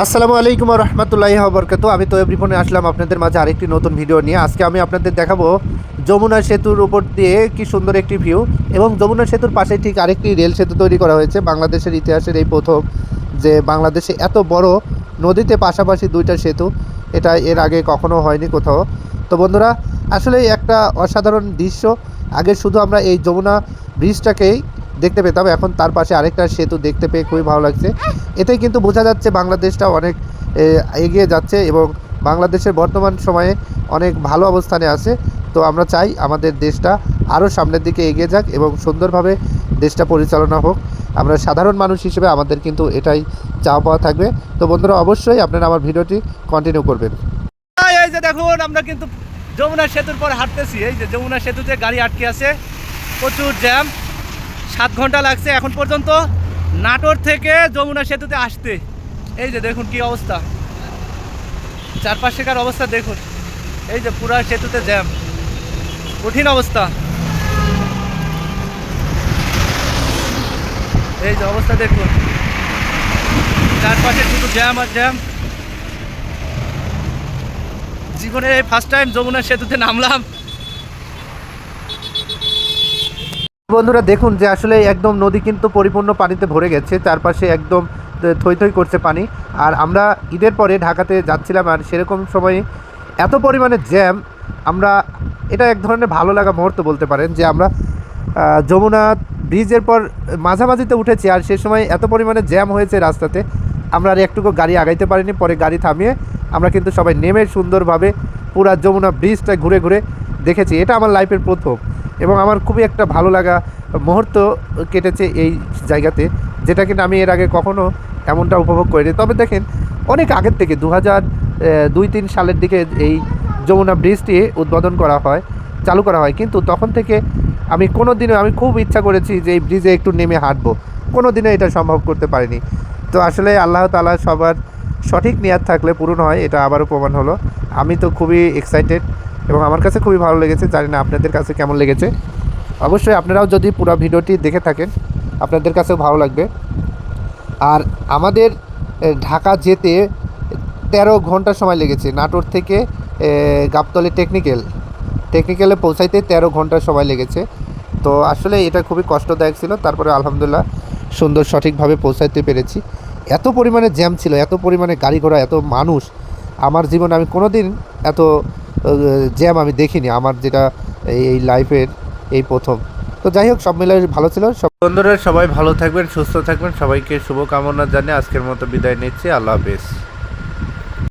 আসসালামু আলাইকুম রহমতুল্লাহি বরকাতু। আমি তোয়েব রিপনে আসলাম আপনাদের মাঝে আরেকটি নতুন ভিডিও নিয়ে। আজকে আমি আপনাদের দেখাবো যমুনা সেতুর উপর দিয়ে কি সুন্দর একটি ভিউ, এবং যমুনা সেতুর পাশে ঠিক আরেকটি রেল সেতু তৈরি করা হয়েছে। বাংলাদেশের ইতিহাসের এই প্রথম যে বাংলাদেশে এত বড় নদীতে পাশাপাশি দুইটা সেতু, এটা এর আগে কখনো হয়নি কোথাও। তো বন্ধুরা, আসলে একটা অসাধারণ দৃশ্য। আগে শুধু আমরা এই যমুনা ব্রিজটাকেই দেখতে পেতাম, এখন তার পাশে আরেকটা সেতু দেখতে পেয়ে খুবই ভালো লাগছে। এতেই কিন্তু বোঝা যাচ্ছে বাংলাদেশটা অনেক এগিয়ে যাচ্ছে এবং বাংলাদেশের বর্তমান সময়ে অনেক ভালো অবস্থানে আছে। তো আমরা চাই আমাদের দেশটা আরও সামনের দিকে এগিয়ে যাক এবং সুন্দরভাবে দেশটা পরিচালনা হোক। আমরা সাধারণ মানুষ হিসেবে আমাদের কিন্তু এটাই চাওয়া পাওয়া থাকবে। তো বন্ধুরা, অবশ্যই আপনারা আমার ভিডিওটি কন্টিনিউ করবেন। এই যে দেখুন, আমরা কিন্তু যমুনা সেতুর পর হাঁটতেছি। এই যে যমুনা সেতুতে গাড়ি আটকে আছে, প্রচুর জ্যাম। 7 ঘন্টা লাগছে এখন পর্যন্ত নাটোর থেকে যমুনা সেতুতে আসতে। এই যে দেখুন কি অবস্থা, চারপাশেকার অবস্থা দেখুন। এই যে পুরা সেতুতে জ্যাম, কঠিন অবস্থা। এই যে অবস্থা দেখুন, চারপাশে শুধু জ্যাম আর জ্যাম। জীবনে ফার্স্ট টাইম যমুনা সেতুতে নামলাম। বন্ধুরা দেখুন যে আসলে একদম নদী কিন্তু পরিপূর্ণ পানিতে ভরে গেছে, চারপাশে একদম থই থই করছে পানি। আর আমরা ঈদের পরে ঢাকাতে যাচ্ছিলাম, আর সেরকম সময়ে এত পরিমাণে জ্যাম, আমরা এটা এক ধরনের ভালো লাগা মুহূর্ত বলতে পারেন যে আমরা যমুনা ব্রিজের পর মাঝামাঝিতে উঠেছি, আর সে সময় এত পরিমাণে জ্যাম হয়েছে রাস্তাতে, আমরা আর একটুকু গাড়ি আগাইতে পারিনি। পরে গাড়ি থামিয়ে আমরা কিন্তু সবাই নেমে সুন্দরভাবে পুরা যমুনা ব্রিজটা ঘুরে ঘুরে দেখেছি। এটা আমার লাইফের প্রথম এবং আমার খুবই একটা ভালো লাগা মুহূর্ত কেটেছে এই জায়গাতে, যেটা কিন্তু আমি এর আগে কখনো এমনটা উপভোগ করিনি। তবে দেখেন, অনেক আগের থেকে 2002-03 সালের দিকে এই যমুনা ব্রিজটি উদ্বোধন করা হয়, চালু করা হয়, কিন্তু তখন থেকে আমি কোনো দিনও আমি খুব ইচ্ছা করেছি যে এই ব্রিজে একটু নেমে হাঁটবো, কোনো দিনও এটা সম্ভব করতে পারিনি। তো আসলে আল্লাহ তাআলা সবার সঠিক নিয়াত থাকলে পূরণ হয়, এটা আবারও প্রমাণ হলো। আমি তো খুবই এক্সাইটেড এবং আমার কাছে খুবই ভালো লেগেছে। জানি না আপনাদের কাছে কেমন লেগেছে। অবশ্যই আপনারাও যদি পুরো ভিডিওটি দেখে থাকেন আপনাদের কাছেও ভালো লাগবে। আর আমাদের ঢাকা যেতে 13 ঘন্টা সময় লেগেছে, নাটোর থেকে গাবতলী টেকনিক্যালে পৌঁছাইতে 13 ঘন্টা সময় লেগেছে। তো আসলে এটা খুবই কষ্টদায়ক ছিল, তারপরে আলহামদুলিল্লাহ সুন্দর সঠিকভাবে পৌঁছাইতে পেরেছি। এত পরিমাণে জ্যাম ছিল, এত পরিমাণে গাড়ি ঘোড়া, এত মানুষ, আমার জীবনে আমি কোনো দিন এত জ্যাম আমি দেখিনি, আমার যেটা এই লাইফের এই প্রথম। তো যাই হোক, সব মিলে ভালো ছিল। সব বন্ধুরা সবাই ভালো থাকবেন, সুস্থ থাকবেন, সবাইকে শুভকামনা জানিয়ে আজকের মতো বিদায় নিচ্ছি। আল্লাহ হাফেজ।